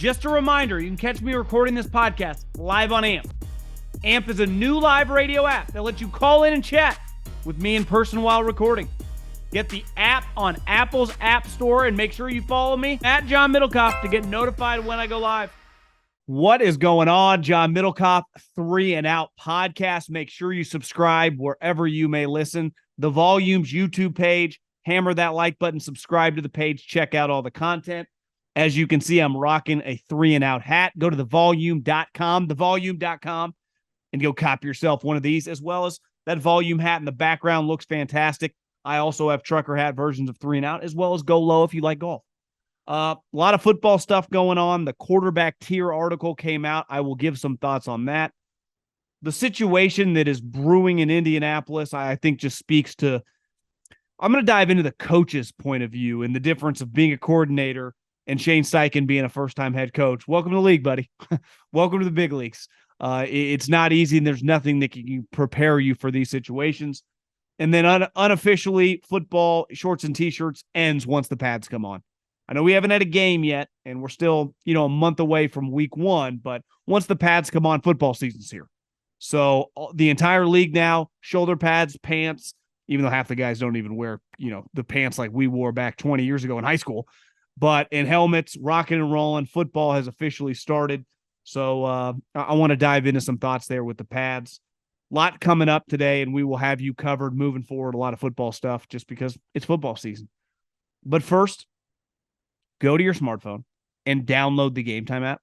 Just a reminder, you can catch me recording this podcast live on AMP. AMP is a new live radio app that lets you call in and chat with me in person while recording. Get the app on Apple's App Store and make sure you follow me at John Middlekauff to get notified when I go live. What is going on? John Middlekauff, 3 and Out podcast. Make sure you subscribe wherever you may listen. The Volumes YouTube page, hammer that like button, subscribe to the page, check out all the content. As you can see, I'm rocking a 3 and Out hat. Go to thevolume.com, and go cop yourself one of these, as well as that Volume hat in the background looks fantastic. I also have trucker hat versions of 3 and Out, as well as Go Low if you like golf. A lot of football stuff going on. The quarterback tier article came out. I will give some thoughts on that. The situation that is brewing in Indianapolis, I think, just speaks to, I'm going to dive into the coach's point of view and the difference of being a coordinator and Shane Steichen being a first-time head coach. Welcome to the league, buddy. Welcome to the big leagues. It's not easy, and there's nothing that can prepare you for these situations. And then unofficially, football, shorts and T-shirts ends once the pads come on. I know we haven't had a game yet, and we're still, a month away from week 1, but once the pads come on, football season's here. So the entire league now, shoulder pads, pants, even though half the guys don't even wear, the pants like we wore back 20 years ago in high school, but in helmets, rocking and rolling, football has officially started. So I want to dive into some thoughts there with the pads. A lot coming up today, and we will have you covered moving forward, a lot of football stuff just because it's football season. But first, go to your smartphone and download the Gametime app.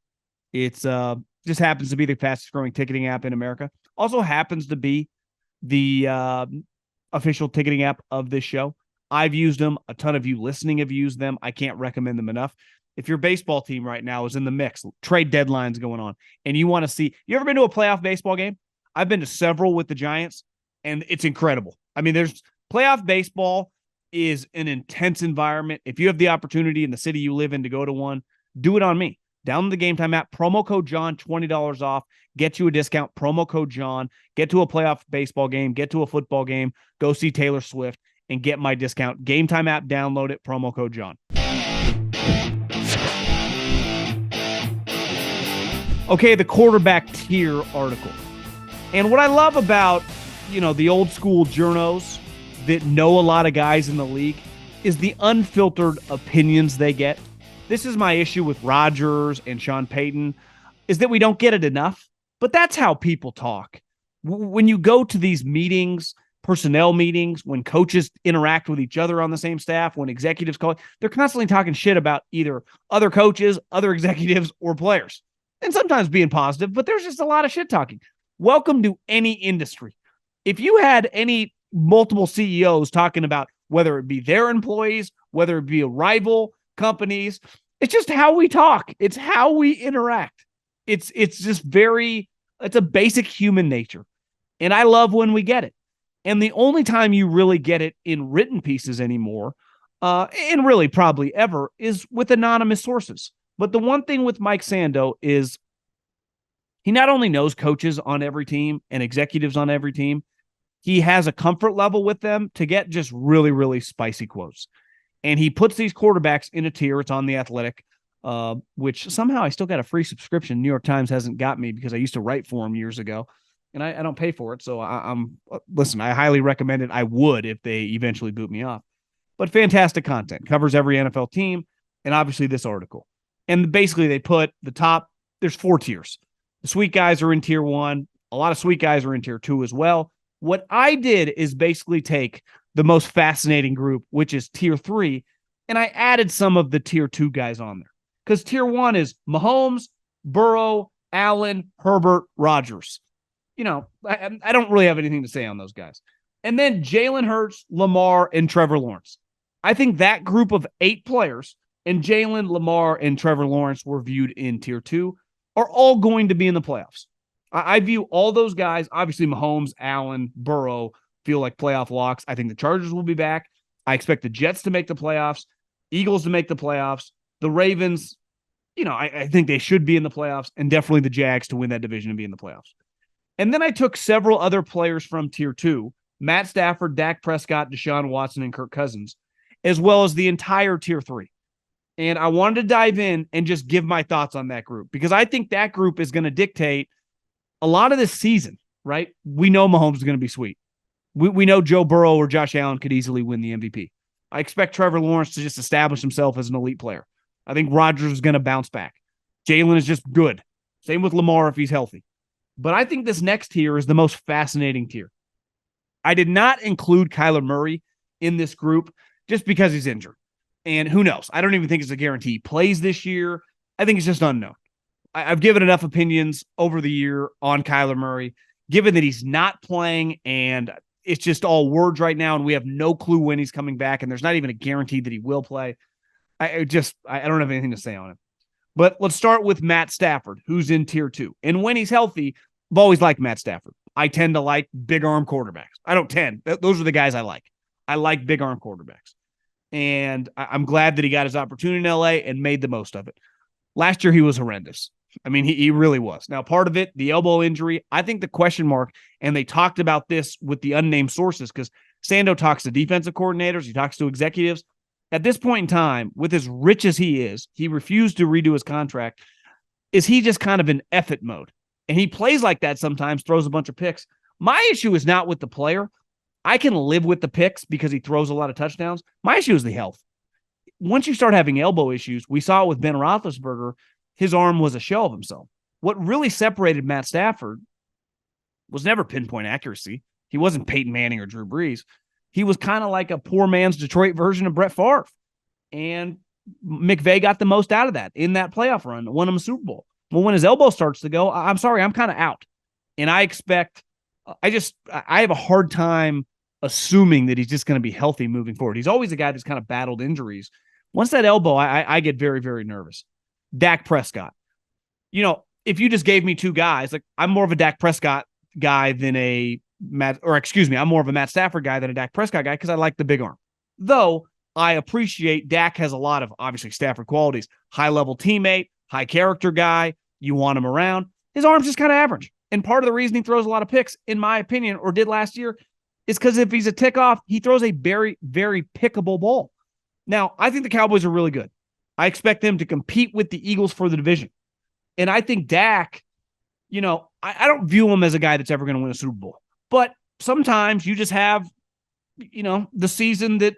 It's just happens to be the fastest growing ticketing app in America. Also happens to be the official ticketing app of this show. I've used them. A ton of you listening have used them. I can't recommend them enough. If your baseball team right now is in the mix, trade deadlines going on, and you want to see, you ever been to a playoff baseball game? I've been to several with the Giants, and it's incredible. I mean, there's playoff baseball is an intense environment. If you have the opportunity in the city you live in to go to one, do it on me. Download the Gametime app, promo code John, $20 off, get you a discount, promo code John, get to a playoff baseball game, get to a football game, go see Taylor Swift, and get my discount. Gametime app, download it, promo code John. Okay, the quarterback tier article. And what I love about, the old school journos that know a lot of guys in the league is the unfiltered opinions they get. This is my issue with Rodgers and Sean Payton, is that we don't get it enough, but that's how people talk. When you go to these meetings, personnel meetings, when coaches interact with each other on the same staff, when executives call, they're constantly talking shit about either other coaches, other executives, or players. And sometimes being positive, but there's just a lot of shit talking. Welcome to any industry. If you had any multiple CEOs talking about whether it be their employees, whether it be a rival companies, it's just how we talk. It's how we interact. It's just it's a basic human nature. And I love when we get it. And the only time you really get it in written pieces anymore, and really probably ever, is with anonymous sources. But the one thing with Mike Sando is he not only knows coaches on every team and executives on every team, he has a comfort level with them to get just really, really spicy quotes. And he puts these quarterbacks in a tier. It's on The Athletic, which somehow I still got a free subscription. New York Times hasn't got me because I used to write for them years ago, and I don't pay for it. So listen, I highly recommend it. I would if they eventually boot me off. But fantastic content. Covers every NFL team, and obviously this article. And basically they put the top, there's 4 tiers. The sweet guys are in tier 1. A lot of sweet guys are in tier 2 as well. What I did is basically take the most fascinating group, which is tier 3, and I added some of the tier 2 guys on there. Because tier 1 is Mahomes, Burrow, Allen, Herbert, Rodgers. I don't really have anything to say on those guys. And then Jalen Hurts, Lamar, and Trevor Lawrence. I think that group of 8 players, and Jalen, Lamar, and Trevor Lawrence were viewed in tier 2, are all going to be in the playoffs. I view all those guys, obviously Mahomes, Allen, Burrow, feel like playoff locks. I think the Chargers will be back. I expect the Jets to make the playoffs, Eagles to make the playoffs, the Ravens, I think they should be in the playoffs, and definitely the Jags to win that division and be in the playoffs. And then I took several other players from tier 2, Matt Stafford, Dak Prescott, Deshaun Watson, and Kirk Cousins, as well as the entire tier 3. And I wanted to dive in and just give my thoughts on that group because I think that group is going to dictate a lot of this season, right? We know Mahomes is going to be sweet. We know Joe Burrow or Josh Allen could easily win the MVP. I expect Trevor Lawrence to just establish himself as an elite player. I think Rodgers is going to bounce back. Jalen is just good. Same with Lamar if he's healthy. But I think this next tier is the most fascinating tier. I did not include Kyler Murray in this group just because he's injured. And who knows? I don't even think it's a guarantee he plays this year. I think it's just unknown. I've given enough opinions over the year on Kyler Murray, given that he's not playing and it's just all words right now, and we have no clue when he's coming back, and there's not even a guarantee that he will play. I don't have anything to say on him. But let's start with Matt Stafford, who's in tier 2. And when he's healthy, I've always liked Matt Stafford. I tend to like big arm quarterbacks. I don't tend. Those are the guys I like. I like big arm quarterbacks. And I'm glad that he got his opportunity in LA and made the most of it. Last year, he was horrendous. I mean, he really was. Now, part of it, the elbow injury, I think the question mark, and they talked about this with the unnamed sources because Sando talks to defensive coordinators, he talks to executives. At this point in time, with as rich as he is, he refused to redo his contract. Is he just kind of in effort mode? And he plays like that sometimes, throws a bunch of picks. My issue is not with the player. I can live with the picks because he throws a lot of touchdowns. My issue is the health. Once you start having elbow issues, we saw it with Ben Roethlisberger, his arm was a shell of himself. What really separated Matt Stafford was never pinpoint accuracy. He wasn't Peyton Manning or Drew Brees. He was kind of like a poor man's Detroit version of Brett Favre. And McVay got the most out of that in that playoff run, won him a Super Bowl. Well, when his elbow starts to go, I'm sorry, I'm kind of out. And I have a hard time assuming that he's just going to be healthy moving forward. He's always a guy that's kind of battled injuries. Once that elbow, I get very, very nervous. Dak Prescott. You know, if you just gave me two guys, like I'm more of a Dak Prescott guy than I'm more of a Matt Stafford guy than a Dak Prescott guy because I like the big arm. Though I appreciate Dak has a lot of obviously Stafford qualities, high-level teammate, high character guy. You want him around. His arm's just kind of average. And part of the reason he throws a lot of picks, in my opinion, or did last year, is because if he's a tick off, he throws a very, very pickable ball. Now, I think the Cowboys are really good. I expect them to compete with the Eagles for the division. And I think Dak, you know, I don't view him as a guy that's ever going to win a Super Bowl. But sometimes you just have, you know, the season that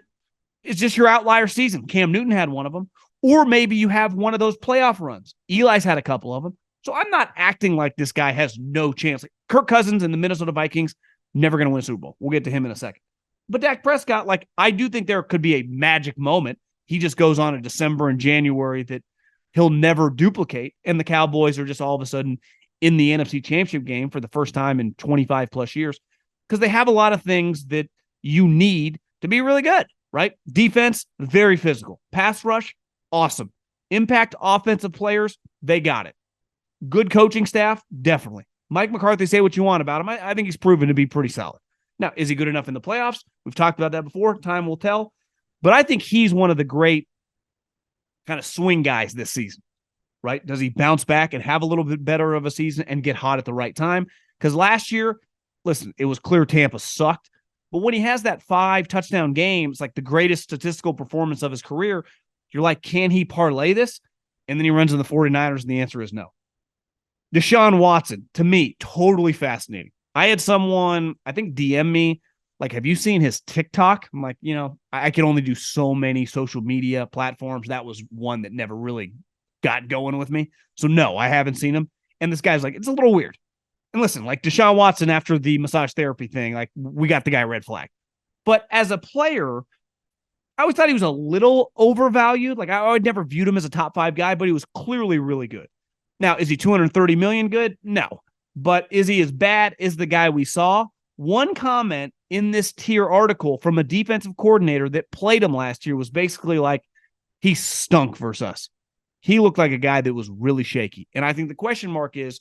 is just your outlier season. Cam Newton had one of them. Or maybe you have one of those playoff runs. Eli's had a couple of them. So I'm not acting like this guy has no chance. Like Kirk Cousins and the Minnesota Vikings, never going to win a Super Bowl. We'll get to him in a second. But Dak Prescott, like, I do think there could be a magic moment. He just goes on in December and January that he'll never duplicate. And the Cowboys are just all of a sudden in the NFC Championship game for the first time in 25 plus years because they have a lot of things that you need to be really good, right? Defense, very physical. Pass rush, awesome. Impact offensive players, they got it. Good coaching staff, definitely. Mike McCarthy, say what you want about him. I think he's proven to be pretty solid. Now, is he good enough in the playoffs? We've talked about that before. Time will tell. But I think he's one of the great kind of swing guys this season, right? Does he bounce back and have a little bit better of a season and get hot at the right time? Because last year, listen, it was clear Tampa sucked. But when he has that 5 touchdown game, it's like the greatest statistical performance of his career. You're like, can he parlay this? And then he runs in the 49ers, and the answer is no. Deshaun Watson, to me, totally fascinating. I had someone, I think, DM me, like, have you seen his TikTok? I'm like, you know, I can only do so many social media platforms. That was one that never really got going with me. So, no, I haven't seen him. And this guy's like, it's a little weird. And listen, like Deshaun Watson after the massage therapy thing, like, we got the guy red flag. But as a player, I always thought he was a little overvalued. Like, I never viewed him as a top 5 guy, but he was clearly really good. Now, is he $230 million good? No. But is he as bad as the guy we saw? One comment in this tier article from a defensive coordinator that played him last year was basically like, he stunk versus us. He looked like a guy that was really shaky. And I think the question mark is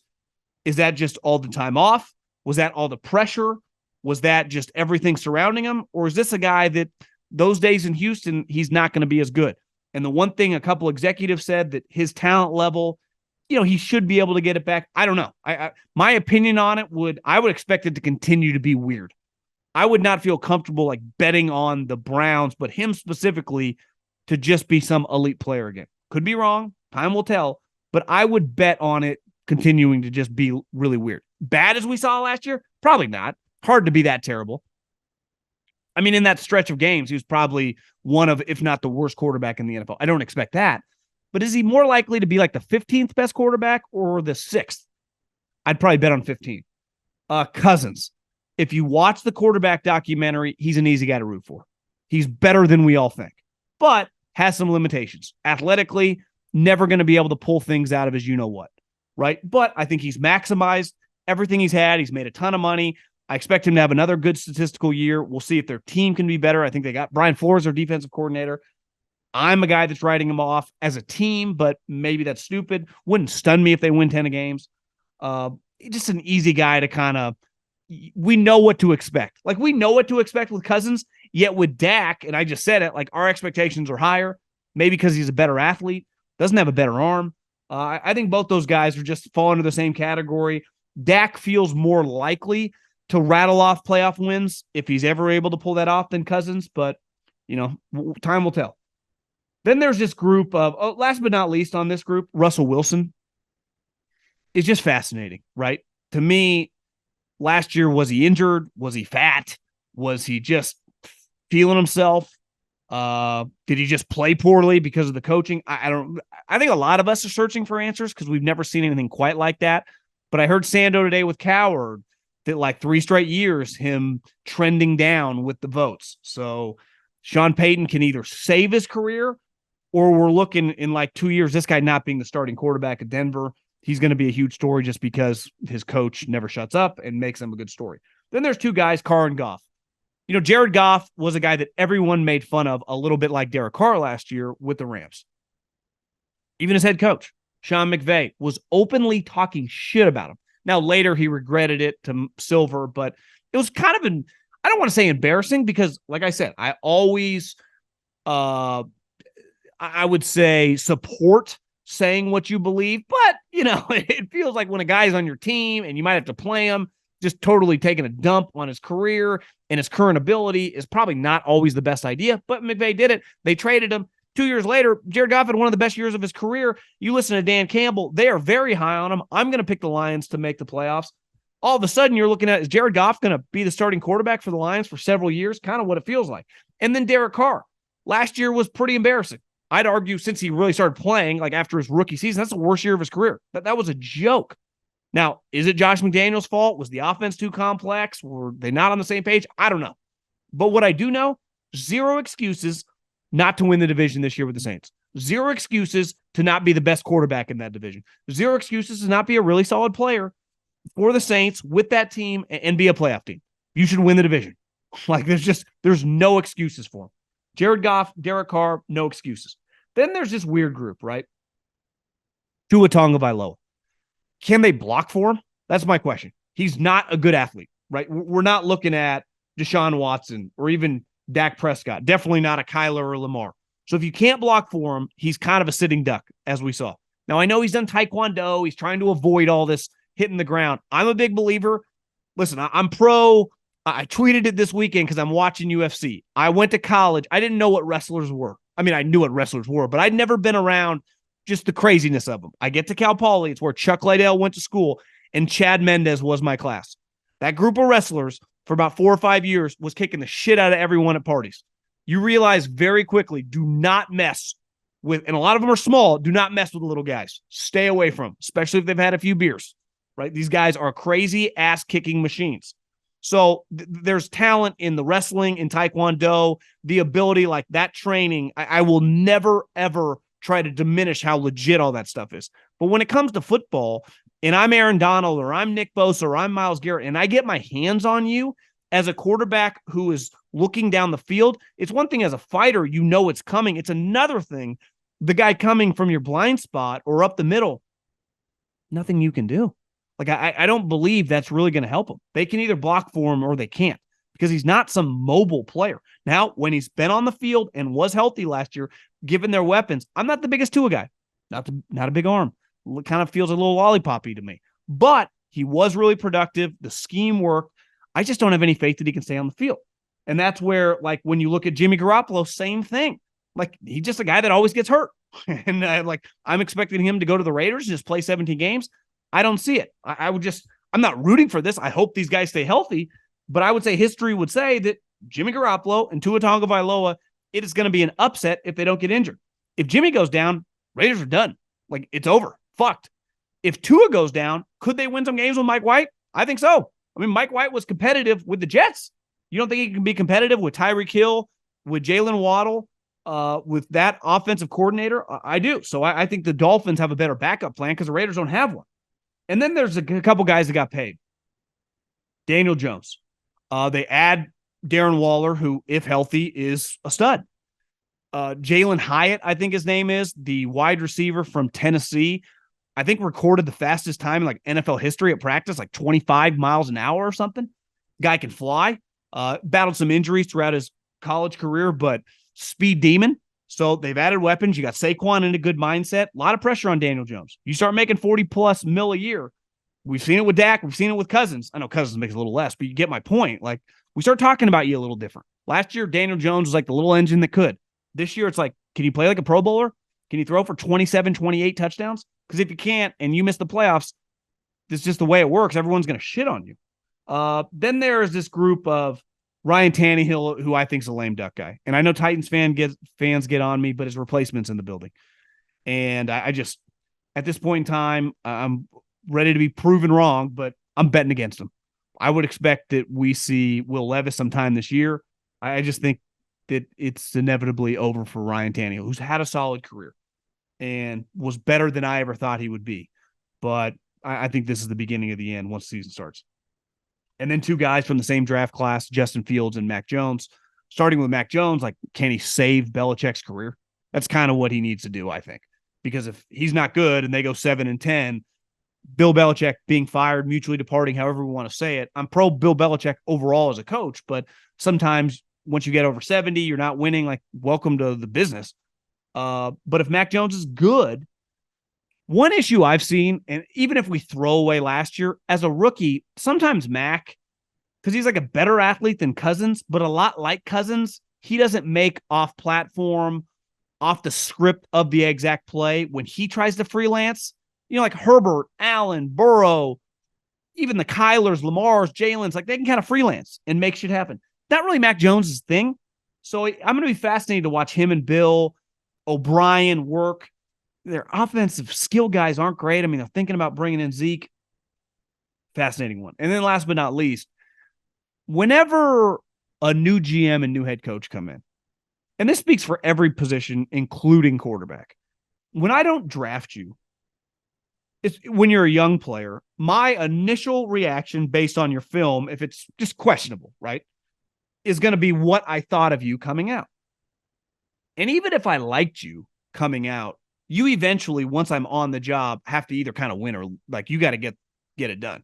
that just all the time off? Was that all the pressure? Was that just everything surrounding him? Or is this a guy that those days in Houston, he's not going to be as good? And the one thing a couple executives said that his talent level, you know, he should be able to get it back. I don't know. My opinion on it I would expect it to continue to be weird. I would not feel comfortable like betting on the Browns, but him specifically to just be some elite player again. Could be wrong. Time will tell. But I would bet on it continuing to just be really weird. Bad as we saw last year? Probably not. Hard to be that terrible. I mean, in that stretch of games, he was probably one of, if not the worst quarterback in the NFL. I don't expect that. But is he more likely to be like the 15th best quarterback or the 6th? I'd probably bet on 15. Cousins. If you watch the quarterback documentary, he's an easy guy to root for. He's better than we all think, but has some limitations. Athletically, never going to be able to pull things out of his you-know-what, right? But I think he's maximized everything he's had. He's made a ton of money. I expect him to have another good statistical year. We'll see if their team can be better. I think they got Brian Flores, their defensive coordinator. I'm a guy that's writing him off as a team, but maybe that's stupid. Wouldn't stun me if they win 10 games. Just an easy guy to kind of, we know what to expect. Like, we know what to expect with Cousins, yet with Dak, and I just said it, like, our expectations are higher, maybe because he's a better athlete, doesn't have a better arm. I think both those guys are just fall into the same category. Dak feels more likely to rattle off playoff wins if he's ever able to pull that off than Cousins, but, you know, time will tell. Then there's this group of, last but not least on this group, Russell Wilson is just fascinating, right? To me, last year, was he injured? Was he fat? Was he just feeling himself? Did he just play poorly because of the coaching? I think a lot of us are searching for answers because we've never seen anything quite like that. But I heard Sando today with Coward that like 3 straight years, him trending down with the votes. So Sean Payton can either save his career or we're looking in like 2 years, this guy not being the starting quarterback at Denver. He's going to be a huge story just because his coach never shuts up and makes him a good story. Then there's 2 guys, Carr and Goff. You know, Jared Goff was a guy that everyone made fun of a little bit like Derek Carr last year with the Rams. Even his head coach, Sean McVay, was openly talking shit about him. Now, later he regretted it to Silver, but it was kind of I don't want to say embarrassing because, like I said, I always, I would say support saying what you believe, but, you know, it feels like when a guy's on your team and you might have to play him, just totally taking a dump on his career and his current ability is probably not always the best idea, but McVay did it. They traded him. 2 years later, Jared Goff had one of the best years of his career. You listen to Dan Campbell, they are very high on him. I'm going to pick the Lions to make the playoffs. All of a sudden, you're looking at, is Jared Goff going to be the starting quarterback for the Lions for several years? Kind of what it feels like. And then Derek Carr. Last year was pretty embarrassing. I'd argue since he really started playing, like after his rookie season, that's the worst year of his career. That was a joke. Now, is it Josh McDaniels' fault? Was the offense too complex? Were they not on the same page? I don't know. But what I do know, 0 excuses not to win the division this year with the Saints. 0 excuses to not be the best quarterback in that division. 0 excuses to not be a really solid player for the Saints with that team and be a playoff team. You should win the division. Like there's no excuses for him. Jared Goff, Derek Carr, no excuses. Then there's this weird group, right? Tua Tagovailoa. Can they block for him? That's my question. He's not a good athlete, right? We're not looking at Deshaun Watson or even Dak Prescott. Definitely not a Kyler or Lamar. So if you can't block for him, he's kind of a sitting duck, as we saw. Now, I know he's done Taekwondo. He's trying to avoid all this hitting the ground. I'm a big believer. Listen, I'm pro. I tweeted it this weekend because I'm watching UFC. I went to college. I didn't know what wrestlers were. I mean, I knew what wrestlers were, but I'd never been around just the craziness of them. I get to Cal Poly. It's where Chuck Liddell went to school, and Chad Mendez was my class. That group of wrestlers for about 4 or 5 years was kicking the shit out of everyone at parties. You realize very quickly, do not mess with, and a lot of them are small, do not mess with the little guys. Stay away from them, especially if they've had a few beers, right? These guys are crazy ass-kicking machines. So there's talent in the wrestling, in Taekwondo, the ability, like that training. I will never, ever try to diminish how legit all that stuff is. But when it comes to football, and I'm Aaron Donald, or I'm Nick Bosa, or I'm Myles Garrett, and I get my hands on you as a quarterback who is looking down the field, it's one thing as a fighter, you know it's coming. It's another thing, the guy coming from your blind spot or up the middle, nothing you can do. Like, I don't believe that's really going to help him. They can either block for him or they can't because he's not some mobile player. Now, when he's been on the field and was healthy last year, given their weapons, I'm not the biggest Tua guy. Not a big arm. It kind of feels a little lollipop-y to me. But he was really productive. The scheme worked. I just don't have any faith that he can stay on the field. And that's where, like, when you look at Jimmy Garoppolo, same thing. Like, he's just a guy that always gets hurt. And I'm expecting him to go to the Raiders and just play 17 games. I don't see it. I'm not rooting for this. I hope these guys stay healthy, but I would say history would say that Jimmy Garoppolo and Tua Tagovailoa, it is going to be an upset if they don't get injured. If Jimmy goes down, Raiders are done. Like, it's over. Fucked. If Tua goes down, could they win some games with Mike White? I think so. I mean, Mike White was competitive with the Jets. You don't think he can be competitive with Tyreek Hill, with Jalen Waddle, with that offensive coordinator? I do. So I think the Dolphins have a better backup plan because the Raiders don't have one. And then there's a couple guys that got paid. Daniel Jones. They add Darren Waller, who, if healthy, is a stud. Jalen Hyatt, I think his name is, the wide receiver from Tennessee, I think recorded the fastest time in like NFL history at practice, like 25 miles an hour or something. Guy can fly. Battled some injuries throughout his college career, but speed demon. So they've added weapons. You got Saquon in a good mindset. A lot of pressure on Daniel Jones. You start making 40 plus mil a year. We've seen it with Dak. We've seen it with Cousins. I know Cousins makes a little less, but you get my point. Like, we start talking about you a little different. Last year, Daniel Jones was like the little engine that could. This year, it's like, can you play like a Pro Bowler? Can you throw for 27, 28 touchdowns? Because if you can't and you miss the playoffs, this is just the way it works. Everyone's going to shit on you. Then there's this group of Ryan Tannehill, who I think is a lame duck guy. And I know Titans fans get on me, but his replacement's in the building. And I just, at this point in time, I'm ready to be proven wrong, but I'm betting against him. I would expect that we see Will Levis sometime this year. I just think that it's inevitably over for Ryan Tannehill, who's had a solid career and was better than I ever thought he would be. But I think this is the beginning of the end once the season starts. And then two guys from the same draft class, Justin Fields and Mac Jones. Starting with Mac Jones, like, can he save Belichick's career? That's kind of what he needs to do, I think. Because if he's not good and they go 7-10, Bill Belichick being fired, mutually departing, however we want to say it, I'm pro Bill Belichick overall as a coach, but sometimes once you get over 70, you're not winning. Like, welcome to the business. But if Mac Jones is good, one issue I've seen, and even if we throw away last year, as a rookie, sometimes Mac, because he's like a better athlete than Cousins, but a lot like Cousins, he doesn't make off platform, off the script of the exact play when he tries to freelance. You know, like Herbert, Allen, Burrow, even the Kylers, Lamars, Jalen's, like, they can kind of freelance and make shit happen. Not really Mac Jones' thing. So I'm going to be fascinated to watch him and Bill O'Brien work. Their offensive skill guys aren't great. I mean, they're thinking about bringing in Zeke. Fascinating one. And then last but not least, whenever a new GM and new head coach come in, and this speaks for every position, including quarterback, when I don't draft you, it's when you're a young player, my initial reaction based on your film, if it's just questionable, right, is going to be what I thought of you coming out. And even if I liked you coming out, you eventually, once I'm on the job, have to either kind of win or, like, you got to get it done.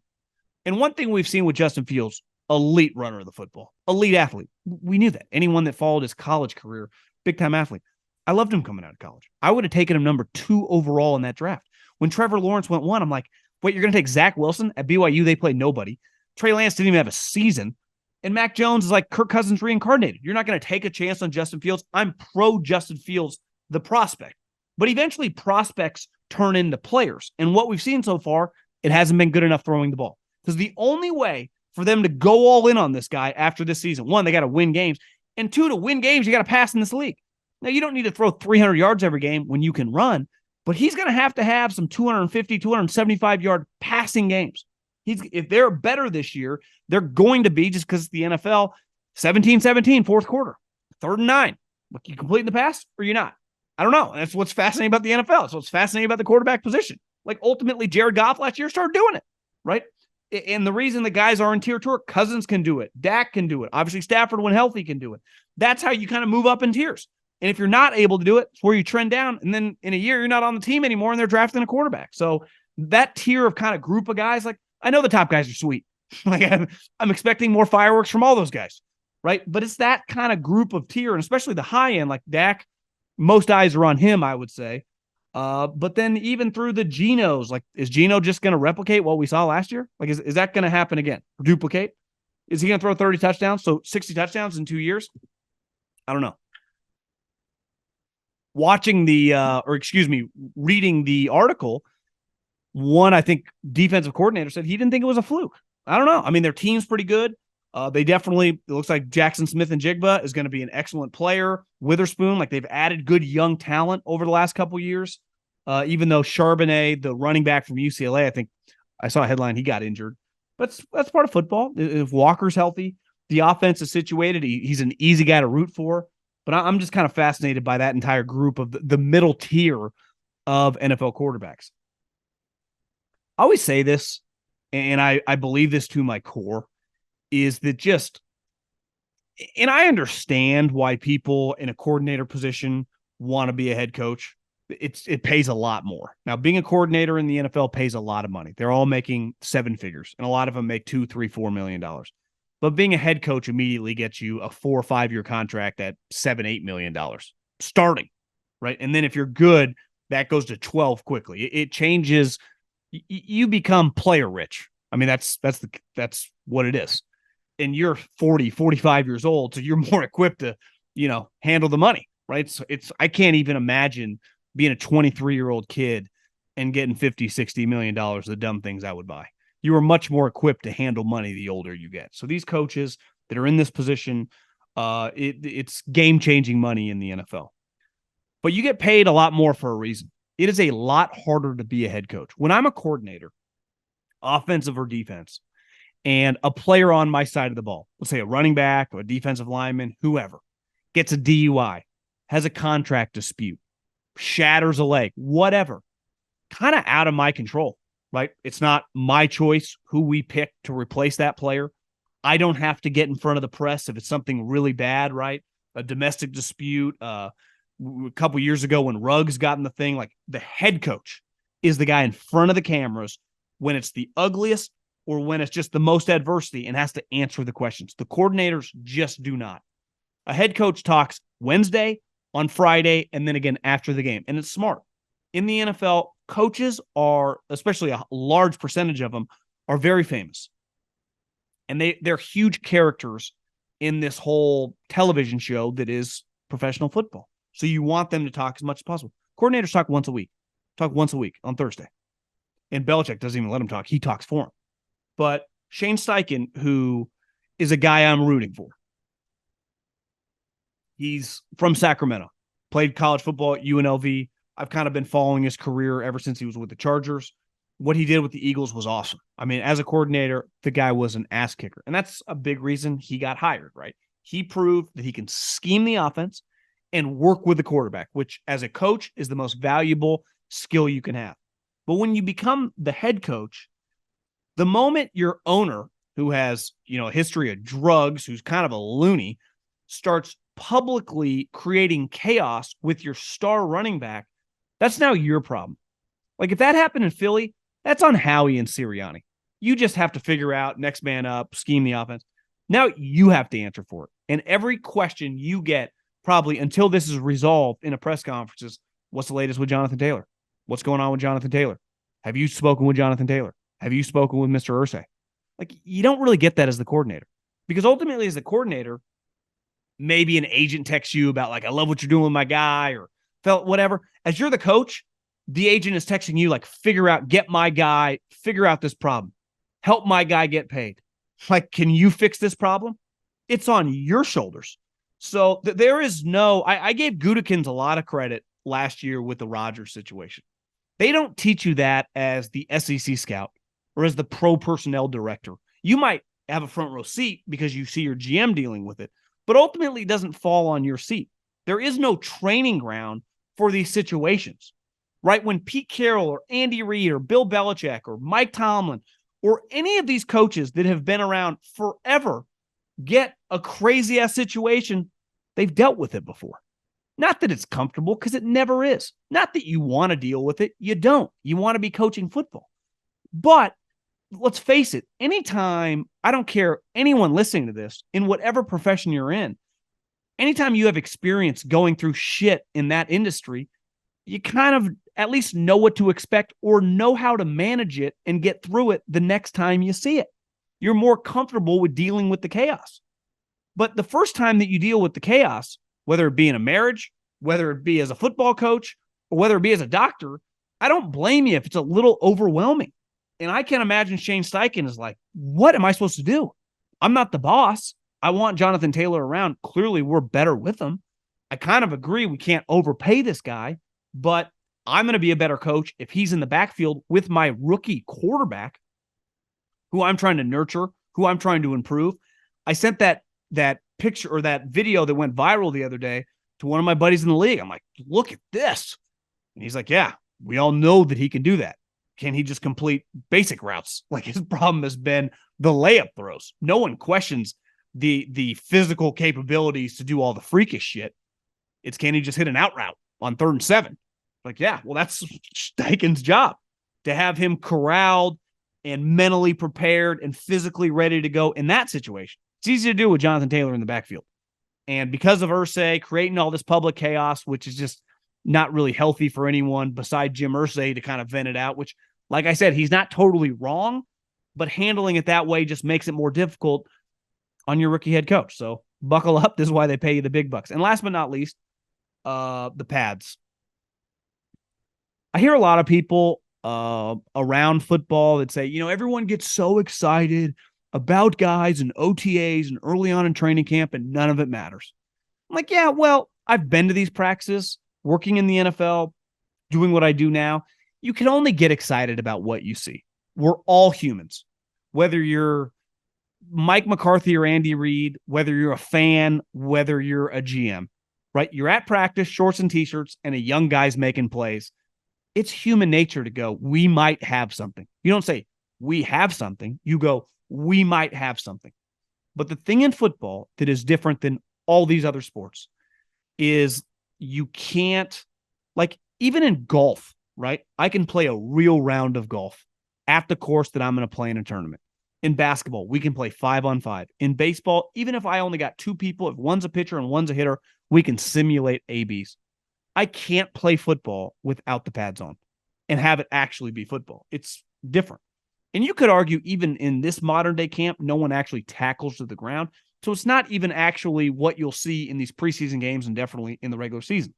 And one thing we've seen with Justin Fields, elite runner of the football, elite athlete. We knew that. Anyone that followed his college career, big-time athlete. I loved him coming out of college. I would have taken him number 2 overall in that draft. When Trevor Lawrence went 1, I'm like, wait, you're going to take Zach Wilson? At BYU, they played nobody. Trey Lance didn't even have a season. And Mac Jones is like Kirk Cousins reincarnated. You're not going to take a chance on Justin Fields. I'm pro Justin Fields, the prospect. But eventually prospects turn into players. And what we've seen so far, it hasn't been good enough throwing the ball. Because the only way for them to go all in on this guy after this season, 1, they got to win games. And 2, to win games, you got to pass in this league. Now, you don't need to throw 300 yards every game when you can run, but he's going to have some 250, 275-yard passing games. If they're better this year, they're going to be, just because it's the NFL, 17-17, fourth quarter, 3rd and 9. Look, you completing the pass or you're not? I don't know. That's what's fascinating about the NFL. That's what's fascinating about the quarterback position. Like, ultimately, Jared Goff last year started doing it, right? And the reason the guys are in tier 2, Cousins can do it. Dak can do it. Obviously, Stafford, when healthy, can do it. That's how you kind of move up in tiers. And if you're not able to do it, it's where you trend down. And then in a year, you're not on the team anymore, and they're drafting a quarterback. So that tier of kind of group of guys, like, I know the top guys are sweet. Like, I'm expecting more fireworks from all those guys, right? But it's that kind of group of tier, and especially the high end, like Dak, most eyes are on him, I would say. But then even through the Genos, like, is Geno just going to replicate what we saw last year? Like, is that going to happen again? Duplicate? Is he going to throw 30 touchdowns? So 60 touchdowns in 2 years? I don't know. watching reading the article, one, I think, defensive coordinator said he didn't think it was a fluke. I don't know. I mean, their team's pretty good. They definitely, it looks like Jackson Smith-Njigba is going to be an excellent player. Witherspoon, like they've added good young talent over the last couple years. Even though Charbonnet, the running back from UCLA, I think I saw a headline, he got injured. But that's part of football. If Walker's healthy, the offense is situated. He's an easy guy to root for. But I'm just kind of fascinated by that entire group of the middle tier of NFL quarterbacks. I always say this, and I believe this to my core, is that and I understand why people in a coordinator position want to be a head coach. It pays a lot more. Now, being a coordinator in the NFL pays a lot of money. They're all making seven figures, and a lot of them make $2, $3, $4 million. But being a head coach immediately gets you a 4 or 5 year contract at $7, $8 million starting, right? And then if you're good, that goes to 12 quickly. It changes. You become player rich. I mean, that's what it is. And you're 40, 45 years old, so you're more equipped to, handle the money, right? So I can't even imagine being a 23-year-old kid and getting $50, $60 million, the dumb things I would buy. You are much more equipped to handle money the older you get. So these coaches that are in this position, it's game-changing money in the NFL. But you get paid a lot more for a reason. It is a lot harder to be a head coach. When I'm a coordinator, offensive or defense, and a player on my side of the ball, let's say a running back or a defensive lineman, whoever, gets a DUI, has a contract dispute, shatters a leg, whatever, kind of out of my control, right? It's not my choice who we pick to replace that player. I don't have to get in front of the press if it's something really bad, right? A domestic dispute. A couple years ago when Ruggs got in the thing, like the head coach is the guy in front of the cameras when it's the ugliest or when it's just the most adversity and has to answer the questions. The coordinators just do not. A head coach talks Wednesday, on Friday, and then again after the game. And it's smart. In the NFL, coaches are, especially a large percentage of them, are very famous. And they're huge characters in this whole television show that is professional football. So you want them to talk as much as possible. Coordinators talk once a week on Thursday. And Belichick doesn't even let him talk. He talks for him. But Shane Steichen, who is a guy I'm rooting for, he's from Sacramento, played college football at UNLV. I've kind of been following his career ever since he was with the Chargers. What he did with the Eagles was awesome. I mean, as a coordinator, the guy was an ass kicker. And that's a big reason he got hired, right? He proved that he can scheme the offense and work with the quarterback, which as a coach is the most valuable skill you can have. But when you become the head coach, the moment your owner, who has, a history of drugs, who's kind of a loony, starts publicly creating chaos with your star running back, that's now your problem. Like if that happened in Philly, that's on Howie and Sirianni. You just have to figure out next man up, scheme the offense. Now you have to answer for it. And every question you get, probably until this is resolved in a press conference, is what's the latest with Jonathan Taylor? What's going on with Jonathan Taylor? Have you spoken with Jonathan Taylor? Have you spoken with Mr. Irsay? Like you don't really get that as the coordinator, because ultimately as the coordinator, maybe an agent texts you about like, I love what you're doing with my guy or felt whatever. As you're the coach, the agent is texting you like, get my guy, figure out this problem, help my guy get paid. Like, can you fix this problem? It's on your shoulders. So there is I gave Gutekunst a lot of credit last year with the Rodgers situation. They don't teach you that as the SEC scout or as the pro personnel director. You might have a front row seat because you see your GM dealing with it, but ultimately it doesn't fall on your seat. There is no training ground for these situations, right? When Pete Carroll or Andy Reid or Bill Belichick or Mike Tomlin or any of these coaches that have been around forever get a crazy-ass situation, they've dealt with it before. Not that it's comfortable, because it never is. Not that you want to deal with it. You don't. You want to be coaching football. But let's face it, anytime, I don't care, anyone listening to this, in whatever profession you're in, anytime you have experience going through shit in that industry, you kind of at least know what to expect or know how to manage it and get through it the next time you see it. You're more comfortable with dealing with the chaos. But the first time that you deal with the chaos, whether it be in a marriage, whether it be as a football coach or whether it be as a doctor, I don't blame you if it's a little overwhelming. And I can't imagine Shane Steichen is like, what am I supposed to do? I'm not the boss. I want Jonathan Taylor around. Clearly, we're better with him. I kind of agree we can't overpay this guy, but I'm going to be a better coach if he's in the backfield with my rookie quarterback, who I'm trying to nurture, who I'm trying to improve. I sent that picture or that video that went viral the other day to one of my buddies in the league. I'm like, look at this. And he's like, yeah, we all know that he can do that. Can he just complete basic routes? Like, his problem has been the layup throws. No one questions the physical capabilities to do all the freakish shit. It's, can he just hit an out route on 3rd and 7? Like, yeah, well, that's Steichen's job, to have him corralled and mentally prepared and physically ready to go in that situation. It's easy to do with Jonathan Taylor in the backfield. And because of Irsay creating all this public chaos, which is just not really healthy for anyone beside Jim Irsay to kind of vent it out, which, like I said, he's not totally wrong, but handling it that way just makes it more difficult on your rookie head coach. So buckle up. This is why they pay you the big bucks. And last but not least, the pads. I hear a lot of people around football that say, everyone gets so excited about guys and OTAs and early on in training camp, and none of it matters. I'm like, yeah, well, I've been to these practices, working in the NFL, doing what I do now. You can only get excited about what you see. We're all humans. Whether you're Mike McCarthy or Andy Reid, whether you're a fan, whether you're a GM, right? You're at practice, shorts and t-shirts, and a young guy's making plays. It's human nature to go, we might have something. You don't say, we have something. You go, we might have something. But the thing in football that is different than all these other sports is you can't, like, even in golf, right? I can play a real round of golf at the course that I'm going to play in a tournament. In basketball, we can play 5-on-5. In baseball, even if I only got 2 people, if one's a pitcher and one's a hitter, we can simulate ABs. I can't play football without the pads on and have it actually be football. It's different. And you could argue even in this modern day camp, no one actually tackles to the ground. So it's not even actually what you'll see in these preseason games and definitely in the regular season.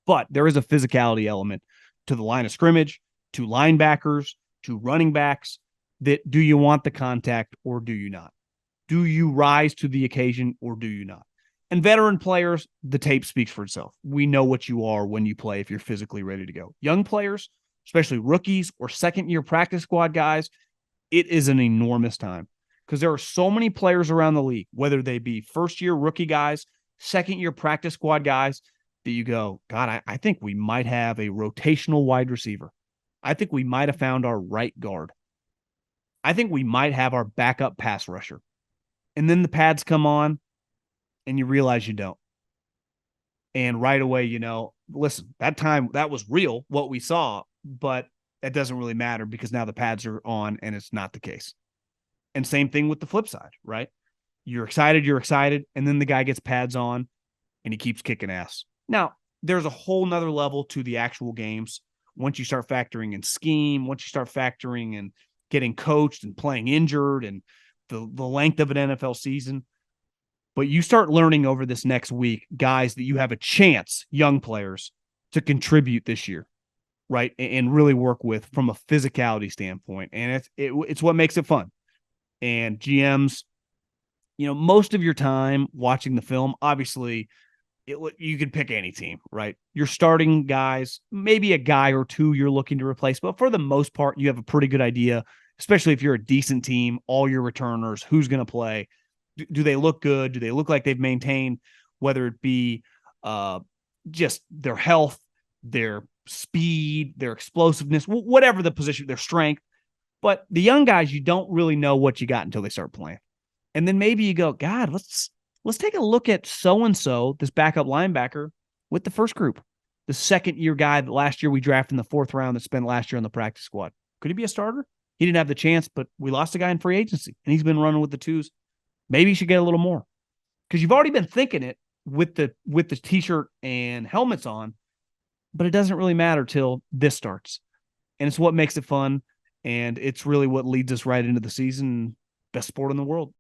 But there is a physicality element to the line of scrimmage, to linebackers, to running backs, that do you want the contact or do you not? Do you rise to the occasion or do you not? And veteran players, the tape speaks for itself. We know what you are when you play if you're physically ready to go. Young players, especially rookies or second-year practice squad guys, it is an enormous time because there are so many players around the league, whether they be first-year rookie guys, second-year practice squad guys, that you go, God, I think we might have a rotational wide receiver. I think we might have found our right guard. I think we might have our backup pass rusher. And then the pads come on, and you realize you don't. And right away, listen, that time, that was real, what we saw, but that doesn't really matter because now the pads are on and it's not the case. And same thing with the flip side, right? You're excited, and then the guy gets pads on and he keeps kicking ass. Now, there's a whole nother level to the actual games. Once you start factoring in scheme, once you start factoring in getting coached and playing injured and the length of an NFL season. But you start learning over this next week, guys, that you have a chance, young players, to contribute this year, right? And really work with from a physicality standpoint. And it's what makes it fun. And GMs, most of your time watching the film, obviously, you could pick any team, right? You're starting guys, maybe a guy or two you're looking to replace, but for the most part, you have a pretty good idea, especially if you're a decent team, all your returners, who's going to play. Do they look good? Do they look like they've maintained, whether it be just their health, their speed, their explosiveness, whatever the position, their strength. But the young guys, you don't really know what you got until they start playing. And then maybe you go, God, let's take a look at so-and-so, this backup linebacker, with the first group. The second-year guy that last year we drafted in the 4th round that spent last year on the practice squad. Could he be a starter? He didn't have the chance, but we lost a guy in free agency, and he's been running with the 2s. Maybe you should get a little more because you've already been thinking it with the t-shirt and helmets on, but it doesn't really matter till this starts. And it's what makes it fun, and it's really what leads us right into the season. Best sport in the world.